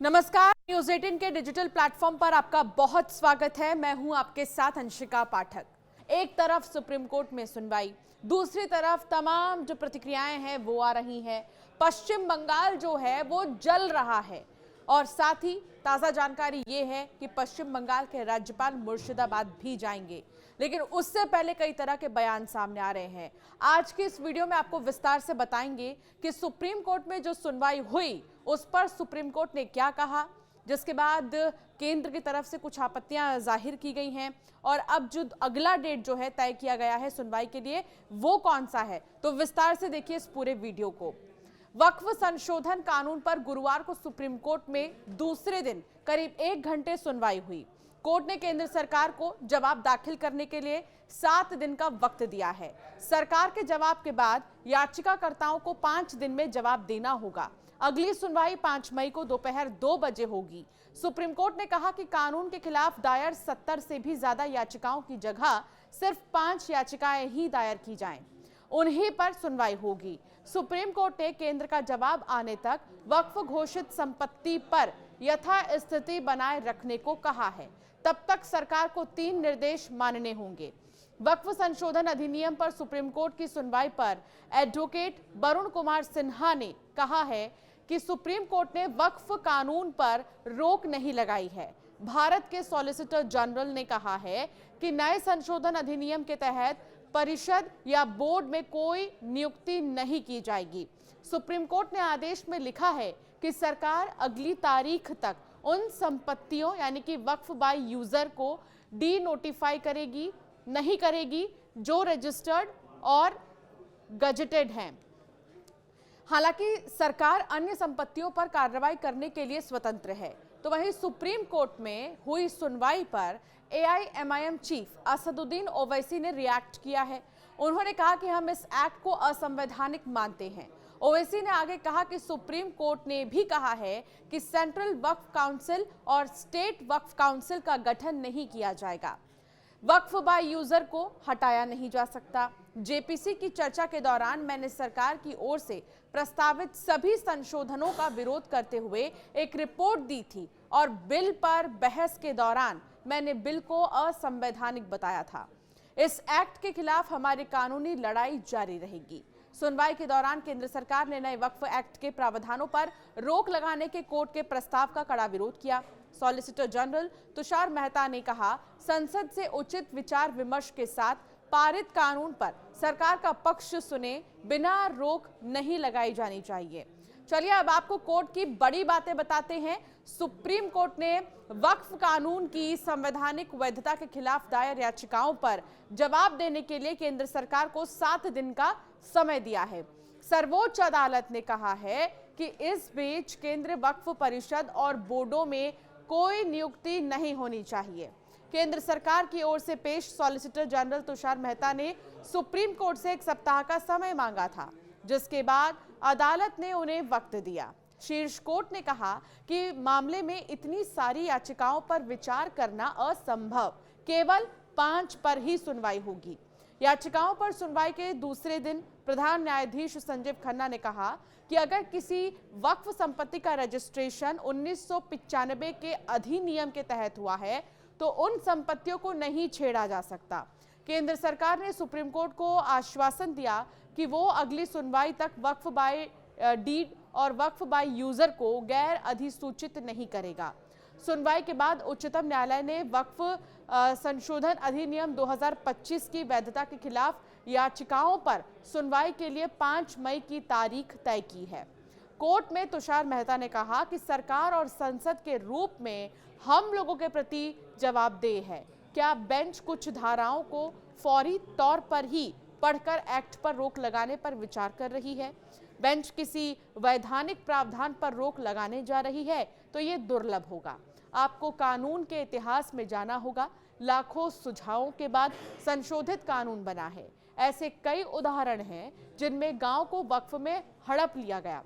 नमस्कार, न्यूज 18 के digital platform पर आपका बहुत स्वागत है। मैं हूं आपके साथ अंशिका पाठक। एक तरफ सुप्रीम कोर्ट में सुनवाई, दूसरी तरफ तमाम जो प्रतिक्रियाएं हैं वो आ रही हैं। पश्चिम बंगाल जो है वो जल रहा है और साथ ही ताजा जानकारी ये है कि पश्चिम बंगाल के राज्यपाल मुर्शिदाबाद भी जाएंगे, लेकिन उससे पहले कई तरह के बयान सामने आ रहे हैं। आज की इस वीडियो में आपको विस्तार से बताएंगे कि सुप्रीम कोर्ट में जो सुनवाई हुई उस पर सुप्रीम कोर्ट ने क्या कहा, जिसके बाद केंद्र की तरफ से कुछ आपत्तियां जाहिर की गई हैं और अब जो अगला डेट जो है तय किया गया है सुनवाई के लिए वो कौन सा है। तो विस्तार से देखिए इस पूरे वीडियो को। वक्फ संशोधन कानून पर गुरुवार को सुप्रीम कोर्ट में दूसरे दिन करीब 1 घंटे सुनवाई हुई। कोर्ट ने केंद्र सरकार को जवाब दाखिल करने के लिए 7 दिन का वक्त दिया है। सरकार के जवाब के बाद याचिकाकर्ताओं को 5 दिन में जवाब देना होगा। अगली सुनवाई 5 मई को दोपहर 2 बजे होगी। सुप्रीम कोर्ट ने कहा कि कानून के खिलाफ दायर 70 से भी ज्यादा याचिकाओं की जगह सिर्फ 5 याचिकाएं ही दायर की जाएं, उन्हीं पर सुनवाई होगी। सुप्रीम कोर्ट ने केंद्र का जवाब आने तक वक्फ घोषित संपत्ति पर यथास्थिति बनाए रखने को कहा है। तब तक सरकार को 3 निर्देश मानने होंगे। वक्फ संशोधन अधिनियम पर सुप्रीम कोर्ट की सुनवाई पर एडवोकेट वरुण कुमार सिन्हा ने कहा है कि सुप्रीम कोर्ट ने वक्फ कानून पर रोक नहीं लगाई है। भारत के सॉलिसिटर जनरल ने कहा है कि नए संशोधन अधिनियम के तहत परिषद या बोर्ड में कोई नियुक्ति नहीं की जाएगी। सुप्रीम कोर्ट ने आदेश में लिखा है कि सरकार अगली तारीख तक उन संपत्तियों यानी कि वक्फ बाय यूजर को डी नोटिफाई नहीं करेगी जो रजिस्टर्ड और गजेटेड हैं। हालांकि सरकार अन्य संपत्तियों पर कार्रवाई करने के लिए स्वतंत्र है। तो वहीं सुप्रीम कोर्ट में हुई सुनवाई पर एआईएमआईएम चीफ असदुद्दीन ओवैसी ने रिएक्ट किया है। उन्होंने कहा कि हम इस एक्ट को असंवैधानिक मानते हैं। ओवैसी ने आगे कहा कि सुप्रीम कोर्ट ने भी कहा है कि सेंट्रल वक्फ काउंसिल और स्टेट वक्फ काउंसिल का गठन नहीं किया जाएगा। वक्फ बाय यूजर को हटाया नहीं जा सकता। जेपीसी की चर्चा के दौरान मैंने सरकार की ओर से प्रस्तावित सभी संशोधनों का विरोध करते हुए एक रिपोर्ट दी थी और बिल पर बहस के दौरान मैंने बिल को असंवैधानिक बताया था। इस एक्ट के खिलाफ हमारी कानूनी लड़ाई जारी रहेगी। सुनवाई के दौरान केंद्र सरकार ने नए वक्फ एक्ट के प्रावधानों पर रोक लगाने के कोर्ट के प्रस्ताव का कड़ा विरोध किया। सॉलिसिटर जनरल तुषार मेहता ने कहा, संसद से उचित विचार विमर्श के साथ पारित कानून पर सरकार का पक्ष सुने बिना रोक नहीं लगाई जानी चाहिए। चलिए अब आपको कोर्ट की बड़ी बातें बताते हैं। सुप्रीम कोर्ट ने वक्फ कानून की संवैधानिक वैधता के खिलाफ दायर याचिकाओं पर जवाब देने के लिए केंद्र सरकार को 7 दिन का समय दिया है। सर्वोच्च अदालत ने कहा है कि इस बीच केंद्र वक्फ परिषद और बोर्डों में कोई नियुक्ति नहीं होनी चाहिए। केंद्र सरकार की ओर से पेश सॉलिसिटर जनरल तुषार मेहता ने सुप्रीम कोर्ट से 1 सप्ताह का समय मांगा था, जिसके बाद अदालत ने उन्हें वक्त दिया। शीर्ष कोर्ट ने कहा कि मामले में इतनी सारी याचिकाओं पर विचार करना असंभव, केवल 5 पर ही सुनवाई होगी। याचिकाओं पर सुनवाई के दूसरे दिन प्रधान न्यायाधीश संजीव खन्ना ने कहा कि अगर किसी वक्फ संपत्ति का रजिस्ट्रेशन 1995 के अधिनियम के तहत हुआ है तो उन संपत्तियों को नहीं छेड़ा जा सकता। केंद्र सरकार ने सुप्रीम कोर्ट को आश्वासन दिया कि वो अगली सुनवाई तक वक्फ बाय डीड और वक्फ बाय यूजर को गैर अधिसूचित नहीं करेगा। सुनवाई के बाद उच्चतम न्यायालय ने वक्फ संशोधन अधिनियम 2025 की वैधता के खिलाफ याचिकाओं पर सुनवाई के लिए 5 मई की तारीख तय की है। कोर्ट में तुषार मेहता ने कहा कि सरकार और संसद के रूप में हम लोगों के प्रति जवाबदेह है। क्या बेंच कुछ धाराओं को फौरी तौर पर ही पढ़कर एक्ट पर रोक लगाने पर विचार कर रही है? बेंच किसी वैधानिक प्रावधान पर रोक लगाने जा रही है तो ये दुर्लभ होगा। आपको कानून के इतिहास में जाना होगा। लाखों सुझावों के बाद संशोधित कानून बना है। ऐसे कई उदाहरण हैं जिनमें गांव को वक्फ में हड़प लिया गया,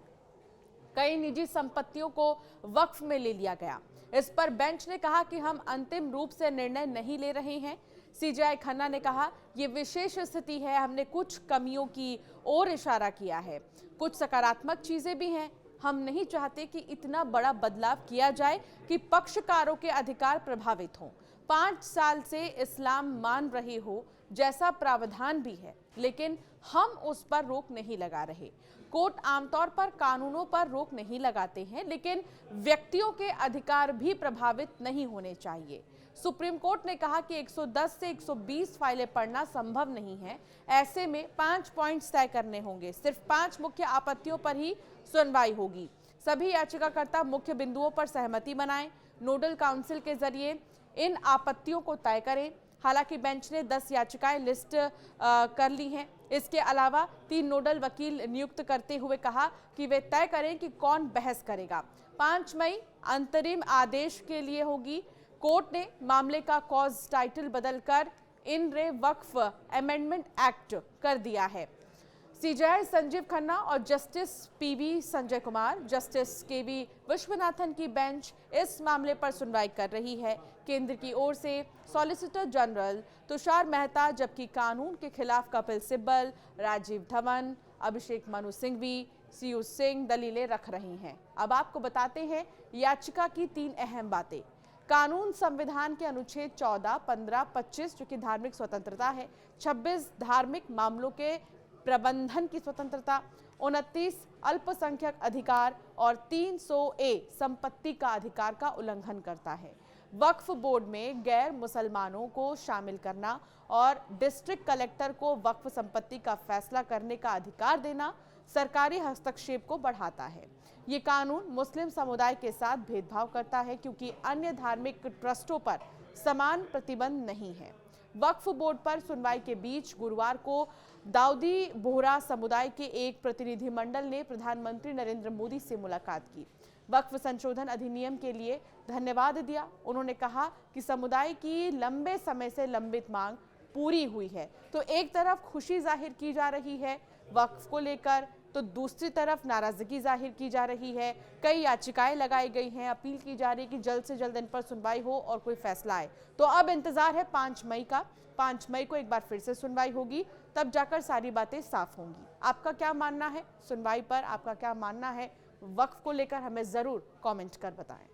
कई निजी संपत्तियों को वक्फ में ले लिया गया। इस पर बेंच ने कहा कि हम अंतिम रूप से निर्णय नहीं ले रहे हैं। सीजेआई खन्ना ने कहा, ये विशेष स्थिति है, हमने कुछ कमियों की ओर इशारा किया है, कुछ सकारात्मक चीजें भी हैं। हम नहीं चाहते कि इतना बड़ा बदलाव किया जाए कि पक्षकारों के अधिकार प्रभावित हों। 5 साल से इस्लाम मान रहे हो जैसा प्रावधान भी है, लेकिन हम उस पर रोक नहीं लगा रहे। कोर्ट आमतौर पर कानूनों पर रोक नहीं लगाते हैं, लेकिन व्यक्तियों के अधिकार भी प्रभावित नहीं होने चाहिए। सुप्रीम कोर्ट ने कहा कि 110 से 120 फाइलें पढ़ना संभव नहीं है। ऐसे में 5 पॉइंट्स तय करने होंगे। सिर्फ 5 मुख्य आपत्तियों पर ही सुनवाई होगी। सभी याचिकाकर्ता मुख्य बिंदुओं पर सहमति बनाएं, नोडल काउंसिल के जरिए इन आपत्तियों को तय करें। हालांकि बेंच ने 10 याचिकाएं लिस्ट कर ली हैं। इसके अलावा 3 नोडल वकील नियुक्त करते हुए कहा कि वे तय करें कि कौन बहस करेगा। 5 मई अंतरिम आदेश के लिए होगी। कोर्ट ने मामले का कॉज टाइटल बदलकर इन रे वक्फ अमेंडमेंट एक्ट कर दिया है। सीजेआई संजीव खन्ना और justice PV Sanjay Kumar, justice KV Viswanathan की बेंच इस मामले पर सुनवाई कर रही है। केंद्र की ओर से सॉलिसिटर जनरल तुषार मेहता, जबकि कानून के खिलाफ कपिल सिब्बल, राजीव धवन, अभिषेक मनु सिंघवी, सीयू सिंह दलीलें रख रही हैं। अब आपको बताते हैं याचिका की 3 अहम बातें। कानून संविधान के अनुच्छेद 14, 15, 25 जो कि धार्मिक स्वतंत्रता है, 26 धार्मिक मामलों के प्रबंधन की स्वतंत्रता, 29 अल्पसंख्यक अधिकार और 300A संपत्ति का अधिकार का उल्लंघन करता है। वक्फ बोर्ड में गैर मुसलमानों को शामिल करना और डिस्ट्रिक्ट कलेक्टर को वक्फ संपत्ति का फैसला करने का अधिकार देना सरकारी हस्तक्षेप को बढ़ाता है। ये कानून मुस्लिम समुदाय के साथ भेदभाव करता है क्योंकि अन्य धार्मिक ट्रस्टों पर समान प्रतिबंध नहीं है। वक्फ बोर्ड पर सुनवाई के बीच गुरुवार को दाऊदी बोहरा समुदाय के एक प्रतिनिधिमंडल ने प्रधानमंत्री नरेंद्र मोदी से मुलाकात की। वक्फ संशोधन अधिनियम के लिए धन्यवाद दिया। उन्होंने कहा कि समुदाय की लंबे समय से लंबित मांग पूरी हुई है। तो एक तरफ खुशी जाहिर की जा रही है वक्फ को लेकर, तो दूसरी तरफ नाराजगी जाहिर की जा रही है। कई याचिकाएं लगाई गई हैं, अपील की जा रही है कि जल्द से जल्द इन पर सुनवाई हो और कोई फैसला आए। तो अब इंतजार है 5 मई का। 5 मई को एक बार फिर से सुनवाई होगी, तब जाकर सारी बातें साफ होंगी। आपका क्या मानना है सुनवाई पर? आपका क्या मानना है वक्फ को लेकर? हमें जरूर कमेंट कर बताएं।